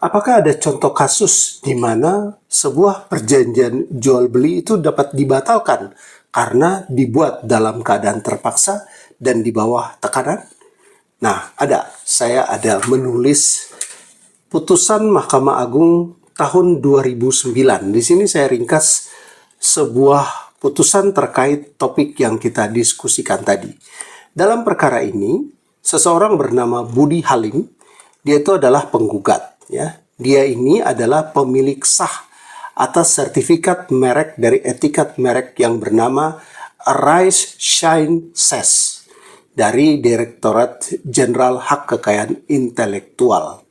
Apakah ada contoh kasus di mana sebuah perjanjian jual beli itu dapat dibatalkan karena dibuat dalam keadaan terpaksa dan di bawah tekanan? Nah, saya ada menulis putusan Mahkamah Agung tahun 2009. Di sini saya ringkas sebuah putusan terkait topik yang kita diskusikan tadi. Dalam perkara ini, seseorang bernama Budi Halim, dia itu adalah penggugat. Ya, dia ini adalah pemilik sah atas sertifikat merek dari etikat merek yang bernama Arise Shine Ses dari Direktorat Jenderal Hak Kekayaan Intelektual.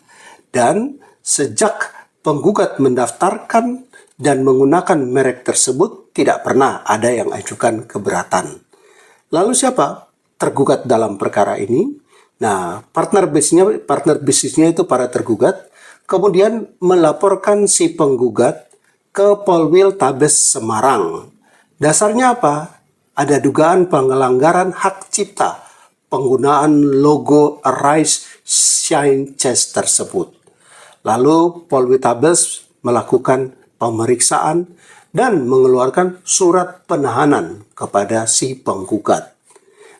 Dan sejak penggugat mendaftarkan dan menggunakan merek tersebut, tidak pernah ada yang ajukan keberatan. Lalu siapa tergugat dalam perkara ini? Nah, partner bisnisnya itu para tergugat, kemudian melaporkan si penggugat ke Polwil Tabes Semarang. Dasarnya apa? Ada dugaan pelanggaran hak cipta penggunaan logo Arise Shine Ses tersebut. Lalu Polwil Tabes melakukan pemeriksaan dan mengeluarkan surat penahanan kepada si penggugat.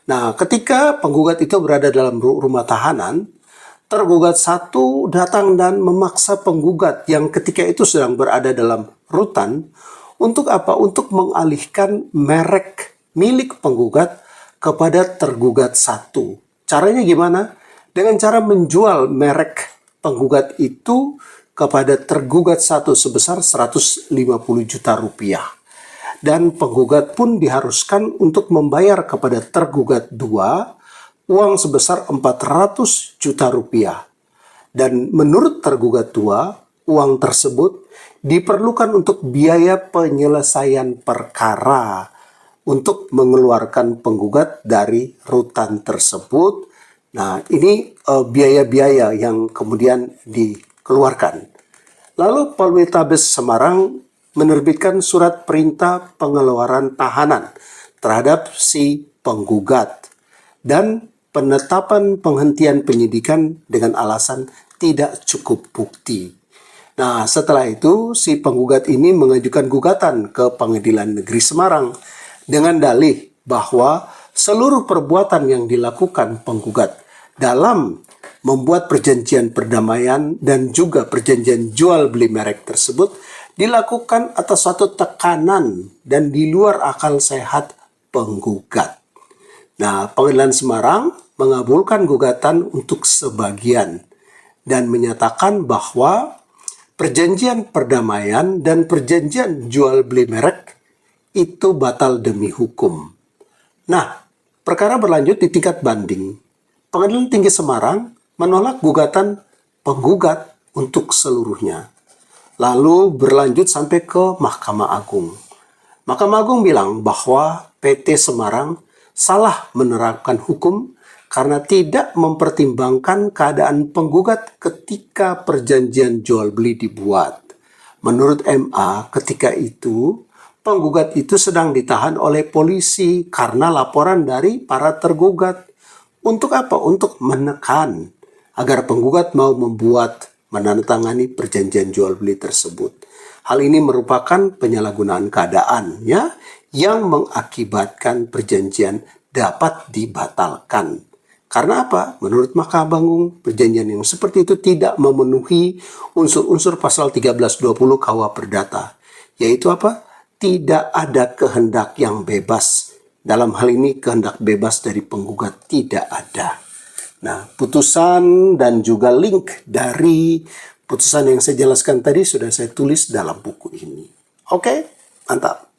Nah, ketika penggugat itu berada dalam rumah tahanan, tergugat satu datang dan memaksa penggugat yang ketika itu sedang berada dalam rutan untuk apa? Untuk mengalihkan merek milik penggugat kepada tergugat satu. Caranya gimana? Dengan cara menjual merek penggugat itu kepada tergugat satu sebesar 150 juta rupiah. Dan penggugat pun diharuskan untuk membayar kepada tergugat dua uang sebesar 400 juta rupiah. Dan menurut tergugat dua, uang tersebut diperlukan untuk biaya penyelesaian perkara untuk mengeluarkan penggugat dari rutan tersebut. Nah, ini biaya-biaya yang kemudian dikeluarkan. Lalu Polwil Tabes Semarang menerbitkan surat perintah pengeluaran tahanan terhadap si penggugat dan penetapan penghentian penyidikan dengan alasan tidak cukup bukti. Nah, setelah itu si penggugat ini mengajukan gugatan ke Pengadilan Negeri Semarang dengan dalih bahwa seluruh perbuatan yang dilakukan penggugat dalam membuat perjanjian perdamaian dan juga perjanjian jual beli merek tersebut dilakukan atas suatu tekanan dan di luar akal sehat penggugat. Nah, Pengadilan Semarang mengabulkan gugatan untuk sebagian dan menyatakan bahwa perjanjian perdamaian dan perjanjian jual beli merek itu batal demi hukum. Nah, perkara berlanjut di tingkat banding. Pengadilan Tinggi Semarang menolak gugatan penggugat untuk seluruhnya. Lalu berlanjut sampai ke Mahkamah Agung. Mahkamah Agung bilang bahwa PT Semarang salah menerapkan hukum karena tidak mempertimbangkan keadaan penggugat ketika perjanjian jual beli dibuat. Menurut MA, ketika itu penggugat itu sedang ditahan oleh polisi karena laporan dari para tergugat. Untuk apa? Untuk menekan agar penggugat mau menandatangani perjanjian jual beli tersebut. Hal ini merupakan penyalahgunaan keadaan ya, yang mengakibatkan perjanjian dapat dibatalkan. Karena apa? Menurut Mahkamah Agung, perjanjian yang seperti itu tidak memenuhi unsur-unsur pasal 1320 KUH Perdata. Yaitu apa? Tidak ada kehendak yang bebas. Dalam hal ini kehendak bebas dari penggugat tidak ada. Nah, putusan dan juga link dari putusan yang saya jelaskan tadi sudah saya tulis dalam buku ini. Oke, mantap.